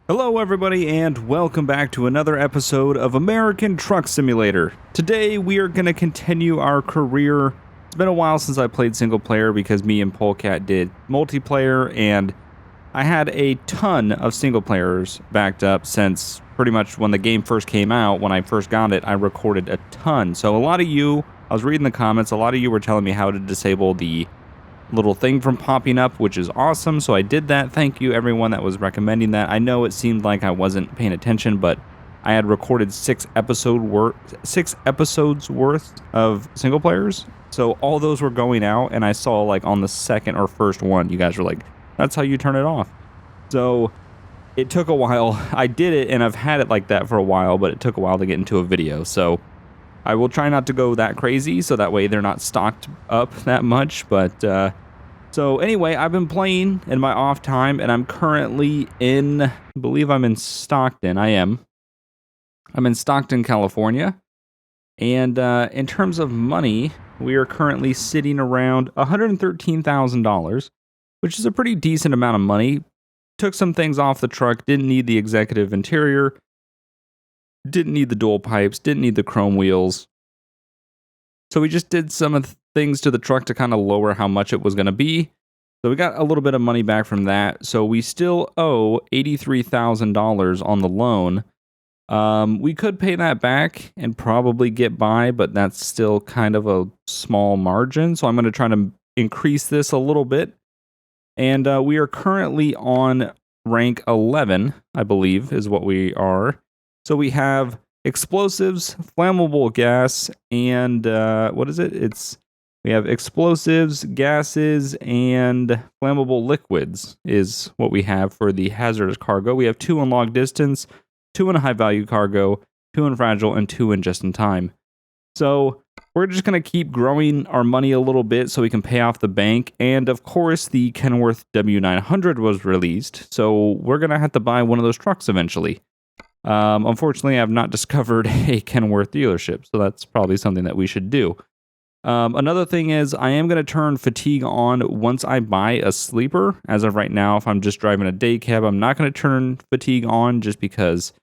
Hello everybody and welcome back to another episode of American Truck Simulator. Today we are going to continue our career. It's been a while since I played single player because me and Polecat did multiplayer, and I had a ton of single players backed up since pretty much when the game first came out. When I first got it, I recorded a ton. So a lot of you, I was reading the comments, a lot of you were telling me how to disable the little thing from popping up, which is awesome. So I did that. Thank you everyone that was recommending that. I know it seemed like I wasn't paying attention, but I had recorded 6 episodes worth of single players. So all those were going out, and I saw like on the second or first one, you guys were like, that's how you turn it off. So it took a while. I did it, and I've had it like that for a while, but it took a while to get into a video. So I will try not to go that crazy, so that way they're not stocked up that much. But so anyway, I've been playing in my off time, and I'm currently I believe I'm in Stockton. I'm in Stockton, California. And in terms of money, we are currently sitting around $113,000, which is a pretty decent amount of money. Took some things off the truck, didn't need the executive interior, didn't need the dual pipes, didn't need the chrome wheels. So we just did some of the things to the truck to kind of lower how much it was going to be. So we got a little bit of money back from that. So we still owe $83,000 on the loan. We could pay that back and probably get by, but that's still kind of a small margin. So I'm going to try to increase this a little bit. And we are currently on rank 11, I believe, is what we are. So we have explosives, flammable gas, and what is it? We have explosives, gases, and flammable liquids is what we have for the hazardous cargo. We have 2 in long distance, 2 in high value cargo, 2 in fragile, and 2 in just in time. So we're just going to keep growing our money a little bit so we can pay off the bank. And of course, the Kenworth W900 was released, so we're going to have to buy one of those trucks eventually. Unfortunately, I've not discovered a Kenworth dealership, so that's probably something that we should do. Another thing is I am going to turn fatigue on once I buy a sleeper. As of right now, if I'm just driving a day cab, I'm not going to turn fatigue on just because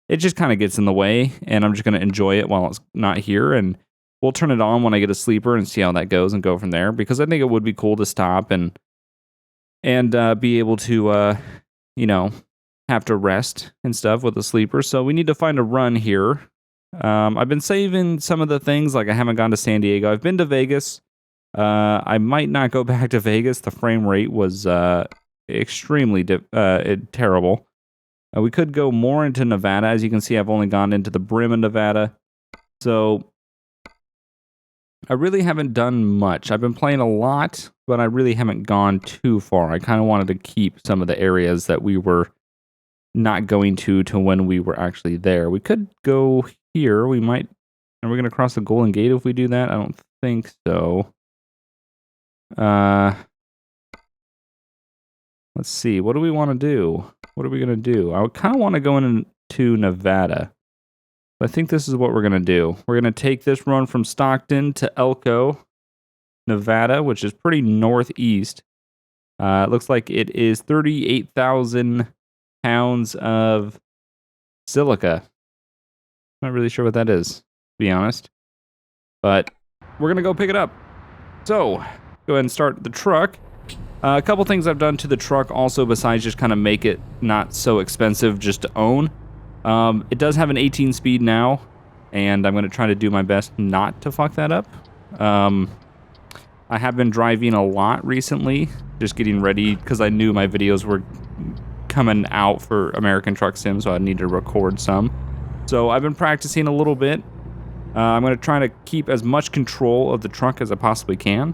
it just kind of gets in the way, and I'm just going to enjoy it while it's not here. And we'll turn it on when I get a sleeper and see how that goes and go from there, because I think it would be cool to stop and be able to, have to rest and stuff with a sleeper. So we need to find a run here. I've been saving some of the things, like I haven't gone to San Diego. I've been to Vegas. I might not go back to Vegas. The frame rate was extremely terrible. We could go more into Nevada. As you can see, I've only gone into the brim of Nevada. So I really haven't done much. I've been playing a lot, but I really haven't gone too far. I kind of wanted to keep some of the areas that we were not going to when we were actually there. We could go here. Are we going to cross the Golden Gate if we do that? I don't think so. Let's see. What do we want to do? What are we going to do? I kind of want to go into Nevada. I think this is what we're going to do. We're going to take this run from Stockton to Elko, Nevada, which is pretty northeast. It looks like it is 38,000 pounds of silica. Not really sure what that is, to be honest. But we're going to go pick it up. So, go ahead and start the truck. A couple things I've done to the truck also, besides just kind of make it not so expensive just to own. It does have an 18 speed now, and I'm going to try to do my best not to fuck that up. I have been driving a lot recently, just getting ready, because I knew my videos were coming out for American Truck Sim, so I need to record some. So I've been practicing a little bit. I'm going to try to keep as much control of the truck as I possibly can.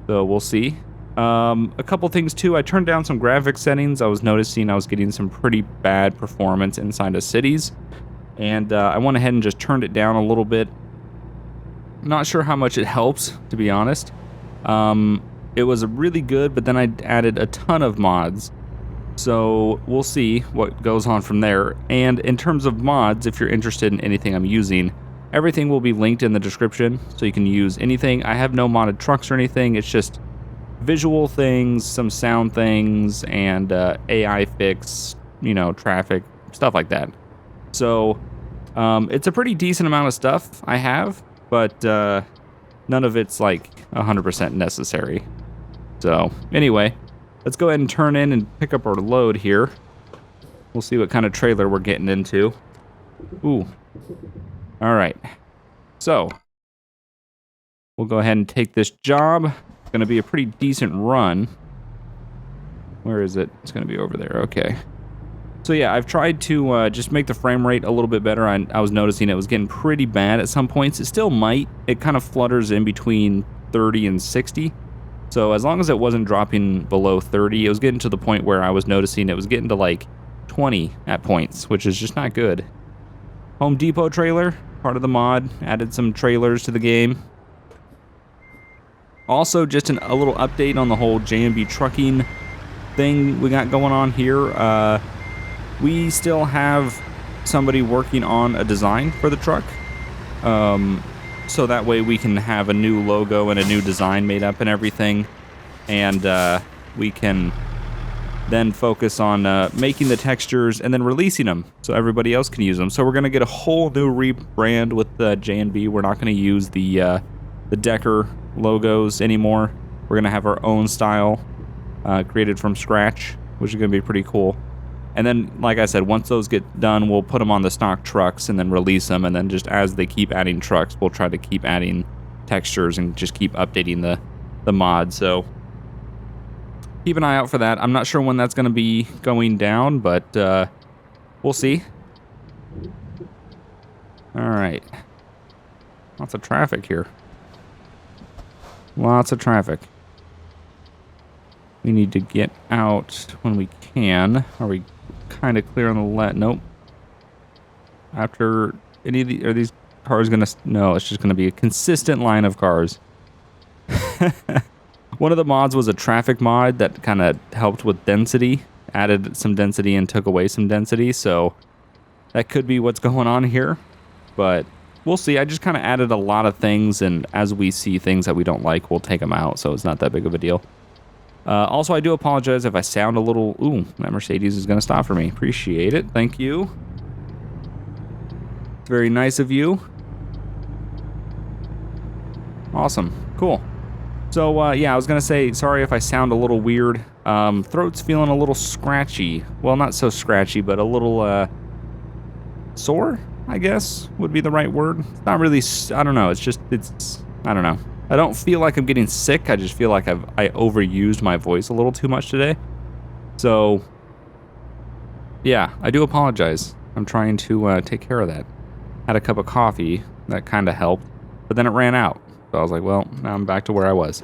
So we'll see. A couple things too. I turned down some graphics settings. I was noticing I was getting some pretty bad performance inside of cities, and I went ahead and just turned it down a little bit. Not sure how much it helps, to be honest. It was really good, but then I added a ton of mods. So we'll see what goes on from there. And in terms of mods, if you're interested in anything I'm using, everything will be linked in the description, so you can use anything. I have no modded trucks or anything. It's just visual things, some sound things, and AI fix you know, traffic, stuff like that. So it's a pretty decent amount of stuff I have, but none of it's like 100% necessary. So anyway, let's go ahead and turn in and pick up our load here. We'll see what kind of trailer we're getting into. Ooh. All right. So we'll go ahead and take this job. It's going to be a pretty decent run. Where is it? It's going to be over there. Okay. So yeah, I've tried to just make the frame rate a little bit better. I was noticing it was getting pretty bad at some points. It still might. It kind of flutters in between 30 and 60. So as long as it wasn't dropping below 30, it was getting to the point where I was noticing it was getting to like 20 at points, which is just not good. Home Depot trailer, part of the mod, added some trailers to the game. Also, just a little update on the whole J&B trucking thing we got going on here. We still have somebody working on a design for the truck. So that way we can have a new logo and a new design made up and everything. And we can then focus on making the textures and then releasing them so everybody else can use them. So we're going to get a whole new rebrand with the J&B. We're not going to use the Decker logos anymore. We're going to have our own style created from scratch, which is going to be pretty cool. And then, like I said, once those get done, we'll put them on the stock trucks and then release them. And then just as they keep adding trucks, we'll try to keep adding textures and just keep updating the mod. So keep an eye out for that. I'm not sure when that's going to be going down, but we'll see. All right. Lots of traffic here. Lots of traffic. We need to get out when we can. Are we kind of clear on the left? Nope. After any of are these cars gonna? No, it's just gonna be a consistent line of cars. One of the mods was a traffic mod that kind of helped with density, added some density and took away some density. So that could be what's going on here, but we'll see. I just kind of added a lot of things, and as we see things that we don't like, we'll take them out. So it's not that big of a deal. Also, I do apologize if I sound a little... Ooh, that Mercedes is going to stop for me. Appreciate it. Thank you. It's very nice of you. Awesome. Cool. So, yeah, I was going to say, sorry if I sound a little weird. Throat's feeling a little scratchy. Well, not so scratchy, but a little, sore, I guess, would be the right word. It's not really... I don't know. It's just... I don't know. I don't feel like I'm getting sick. I just feel like I overused my voice a little too much today. So, yeah, I do apologize. I'm trying to take care of that. Had a cup of coffee. That kind of helped. But then it ran out. So I was like, well, now I'm back to where I was.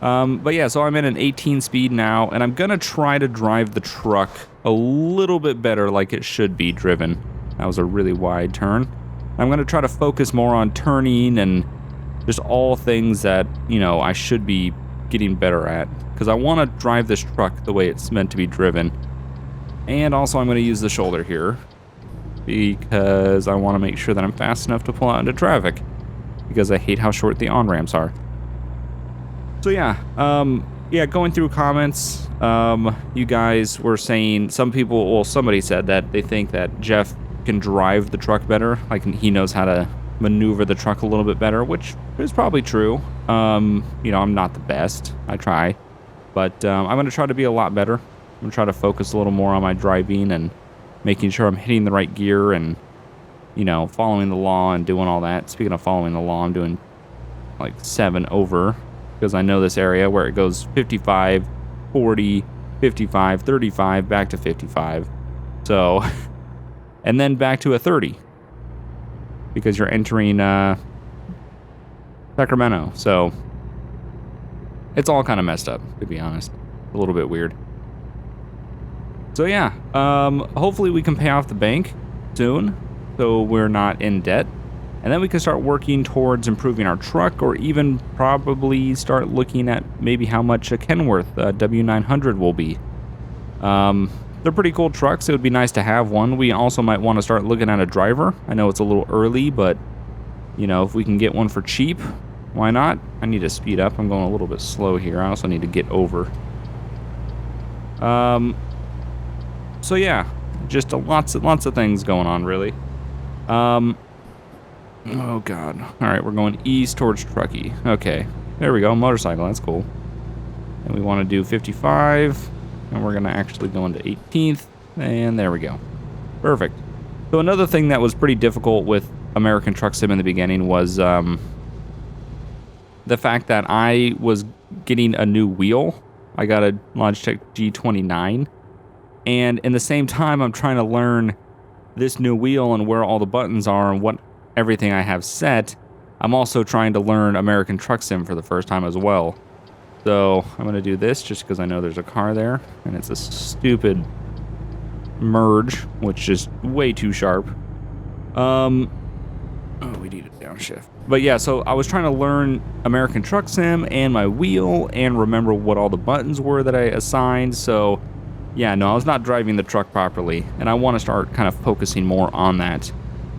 But yeah, so I'm in an 18 speed now. And I'm going to try to drive the truck a little bit better like it should be driven. That was a really wide turn. I'm going to try to focus more on turning and just all things that, you know, I should be getting better at. Because I want to drive this truck the way it's meant to be driven. And also I'm going to use the shoulder here. Because I want to make sure that I'm fast enough to pull out into traffic. Because I hate how short the on-ramps are. So yeah, yeah, going through comments, you guys were saying, some people, well, somebody said that they think that Jeff can drive the truck better. Like, he knows how to maneuver the truck a little bit better, which is probably true. You know, I'm not the best. I try. But I'm going to try to be a lot better. I'm going to try to focus a little more on my driving and making sure I'm hitting the right gear and, you know, following the law and doing all that. Speaking of following the law, I'm doing like 7 over because I know this area where it goes 55, 40, 55, 35, back to 55. So, and then back to a 30. Because you're entering Sacramento. So it's all kind of messed up, to be honest. A little bit weird. So yeah, hopefully we can pay off the bank soon so we're not in debt. And then we can start working towards improving our truck, or even probably start looking at maybe how much a Kenworth W900 will be. They're pretty cool trucks. It would be nice to have one. We also might want to start looking at a driver. I know it's a little early, but, you know, if we can get one for cheap, why not? I need to speed up. I'm going a little bit slow here. I also need to get over. So yeah, just lots of things going on, really. Oh god. All right, we're going east towards Truckee. Okay, there we go. Motorcycle, that's cool. And we want to do 55, and we're gonna actually go into 18th, and there we go. Perfect. So another thing that was pretty difficult with American Truck Sim in the beginning was the fact that I was getting a new wheel. I got a Logitech G29, and in the same time I'm trying to learn this new wheel and where all the buttons are and what everything I have set. I'm also trying to learn American Truck Sim for the first time as well. So I'm going to do this just because I know there's a car there, and it's a stupid merge, which is way too sharp. Oh, we need a downshift. But yeah, so I was trying to learn American Truck Sim and my wheel and remember what all the buttons were that I assigned. So yeah, no, I was not driving the truck properly, and I want to start kind of focusing more on that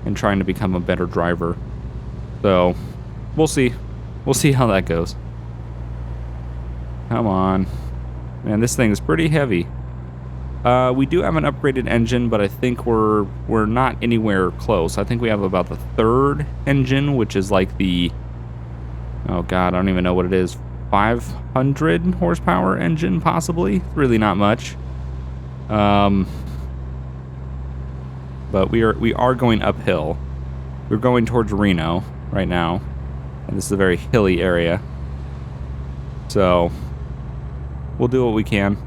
and trying to become a better driver. So we'll see. We'll see how that goes. Come on. Man, this thing is pretty heavy. We do have an upgraded engine, but I think we're not anywhere close. I think we have about the third engine, which is like the, oh god, I don't even know what it is, 500 horsepower engine, possibly. It's really not much. But we are going uphill. We're going towards Reno right now, and this is a very hilly area. So we'll do what we can.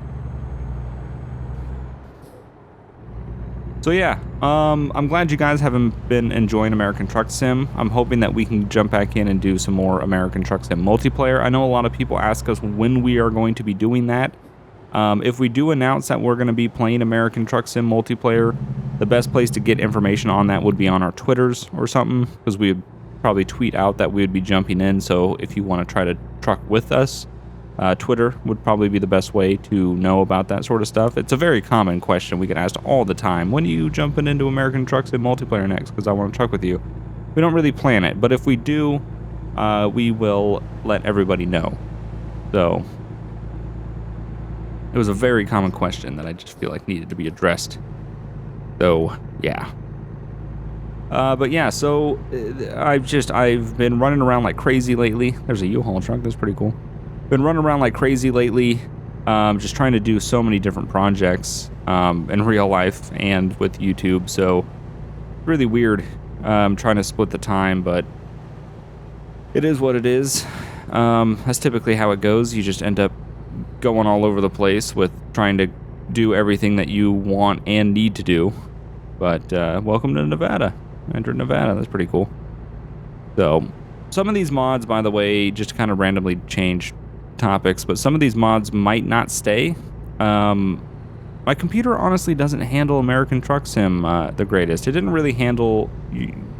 So yeah, I'm glad you guys haven't been enjoying American Truck Sim. I'm hoping that we can jump back in and do some more American Truck Sim multiplayer. I know a lot of people ask us when we are going to be doing that. If we do announce that we're going to be playing American Truck Sim multiplayer, the best place to get information on that would be on our Twitters or something, because we would probably tweet out that we would be jumping in. So if you want to try to truck with us, Twitter would probably be the best way to know about that sort of stuff. It's a very common question we get asked all the time. When are you jumping into American Truck Sim multiplayer next? Because I want to truck with you. We don't really plan it, but if we do, we will let everybody know. So it was a very common question that I just feel like needed to be addressed. So yeah. But yeah, so I've been running around like crazy lately. There's a U-Haul truck. That's pretty cool. Been running around like crazy lately, just trying to do so many different projects in real life and with YouTube. So really weird. Trying to split the time, but it is what it is. That's typically how it goes. You just end up going all over the place with trying to do everything that you want and need to do. But welcome to Nevada. I entered Nevada. That's pretty cool. So some of these mods, by the way, just kind of randomly change topics, but some of these mods might not stay. My computer honestly doesn't handle American Truck Sim the greatest. It didn't really handle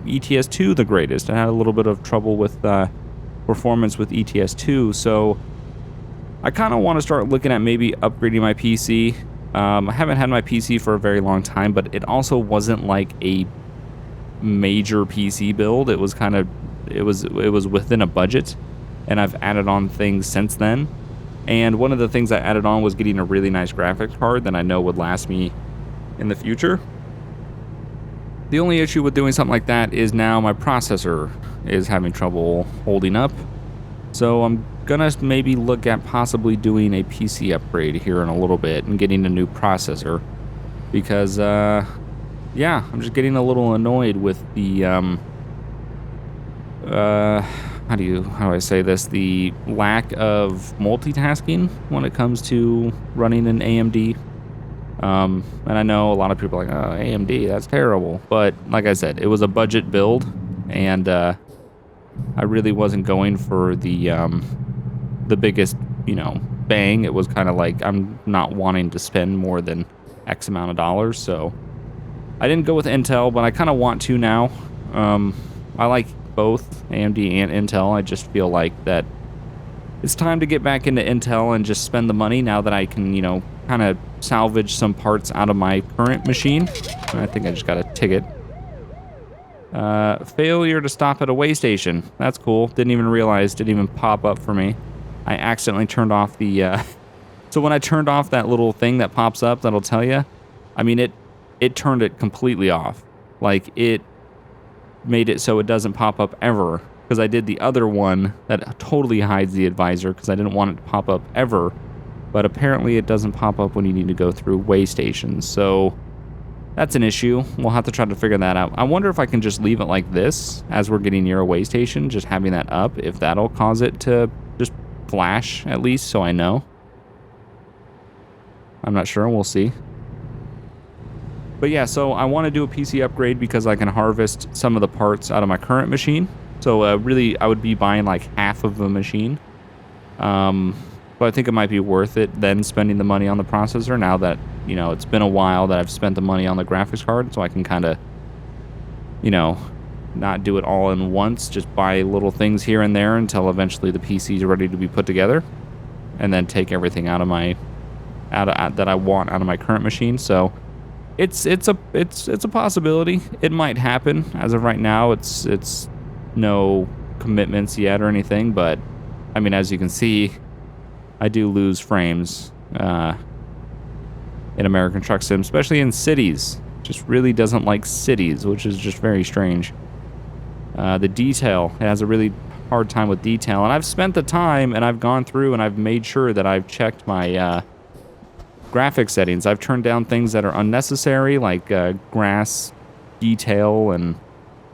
ETS 2 the greatest. I had a little bit of trouble with performance with ETS 2, so I kind of want to start looking at maybe upgrading my PC. I haven't had my PC for a very long time, but it also wasn't like a major PC build. It was kind of, it was within a budget, and I've added on things since then. And one of the things I added on was getting a really nice graphics card that I know would last me in the future. The only issue with doing something like that is now my processor is having trouble holding up. So I'm gonna maybe look at possibly doing a PC upgrade here in a little bit and getting a new processor, because yeah, I'm just getting a little annoyed with the how do I say this, the lack of multitasking when it comes to running an AMD. And I know a lot of people are like, oh, AMD, that's terrible, but like I said, it was a budget build, and I really wasn't going for the biggest, you know, bang. It was kind of like, I'm not wanting to spend more than X amount of dollars, so I didn't go with Intel, but I kind of want to now. I like both AMD and Intel. I just feel like that it's time to get back into Intel and just spend the money now that I can, you know, kind of salvage some parts out of my current machine. And I think I just got a ticket. Failure to stop at a way station. That's cool. Didn't even realize, didn't even pop up for me. I accidentally turned off the, so when I turned off that little thing that pops up that'll tell you, I mean, it turned it completely off. Like, it made it so it doesn't pop up ever, because I did the other one that totally hides the advisor because I didn't want it to pop up ever, but apparently it doesn't pop up when you need to go through way stations. So that's an issue. We'll have to try to figure that out. I wonder if I can just leave it like this as we're getting near a way station, just having that up, if that'll cause it to just flash at least, so I know. I'm not sure. We'll see. But yeah, so I want to do a PC upgrade because I can harvest some of the parts out of my current machine. So really, I would be buying like half of the machine. But I think it might be worth it then spending the money on the processor now that, you know, it's been a while that I've spent the money on the graphics card. So I can kind of, you know, not do it all in once. Just buy little things here and there until eventually the PC is ready to be put together. And then take everything out of my, that I want out of my current machine. So it's a possibility. It might happen. As of right now, it's no commitments yet or anything, but I mean, as you can see, I do lose frames in American Truck Sim, especially in cities. Just really doesn't like cities, which is just very strange. The detail, it has a really hard time with detail, and I've spent the time and I've gone through and I've made sure that I've checked my graphic settings. I've turned down things that are unnecessary, like grass detail and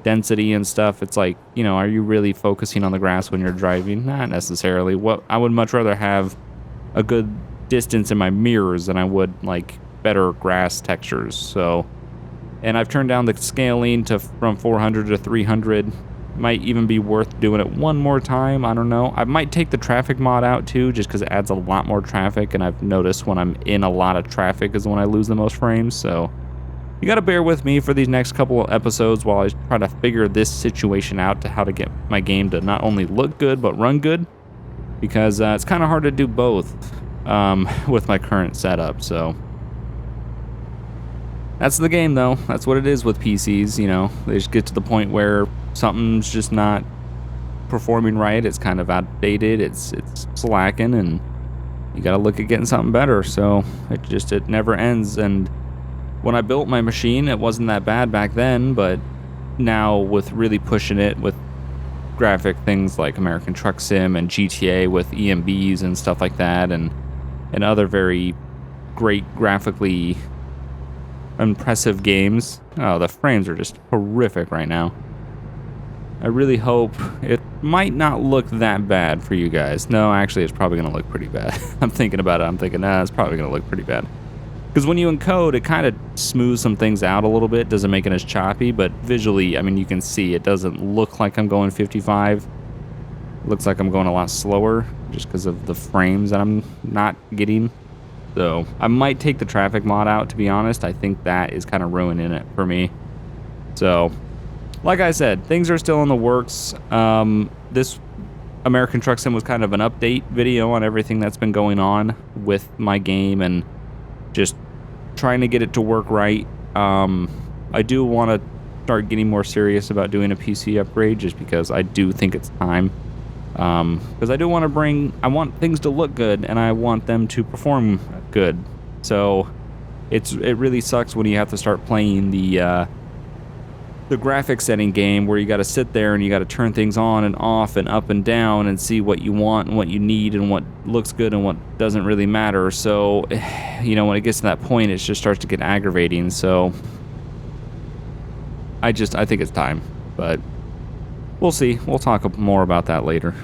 density and stuff. It's like, you know, are you really focusing on the grass when you're driving? Not necessarily. What I would much rather have a good distance in my mirrors than I would like better grass textures. So, and I've turned down the scaling to from 400 to 300. Might even be worth doing it one more time. I don't know. I might take the traffic mod out too, just because it adds a lot more traffic, and I've noticed when I'm in a lot of traffic is when I lose the most frames. So you gotta bear with me for these next couple of episodes while I try to figure this situation out to how to get my game to not only look good but run good, because it's kind of hard to do both with my current setup. So that's the game, though. That's what it is with PCs. You know, they just get to the point where something's just not performing right. It's kind of outdated. It's slacking, and you got to look at getting something better. So it never ends. And when I built my machine, it wasn't that bad back then, but now with really pushing it with graphic things like American Truck Sim and GTA with EMBs and stuff like that, and other very great graphically impressive games. Oh, the frames are just horrific right now. I really hope it might not look that bad for you guys. No, actually, it's probably going to look pretty bad. I'm thinking about it. I'm thinking, nah, it's probably going to look pretty bad. Because when you encode, it kind of smooths some things out a little bit. Doesn't make it as choppy, but visually, I mean, you can see it doesn't look like I'm going 55. It looks like I'm going a lot slower just because of the frames that I'm not getting. So I might take the traffic mod out, to be honest. I think that is kind of ruining it for me. So, like I said, things are still in the works. This American Truck Sim was kind of an update video on everything that's been going on with my game and just trying to get it to work right. I do want to start getting more serious about doing a PC upgrade just because I do think it's time. Because I do want to I want things to look good and I want them to perform good. So it really sucks when you have to start playing the graphic setting game where you got to sit there and you got to turn things on and off and up and down and see what you want and what you need and what looks good and what doesn't really matter. So, you know, when it gets to that point, it just starts to get aggravating. So I think it's time, but we'll see. We'll talk more about that later.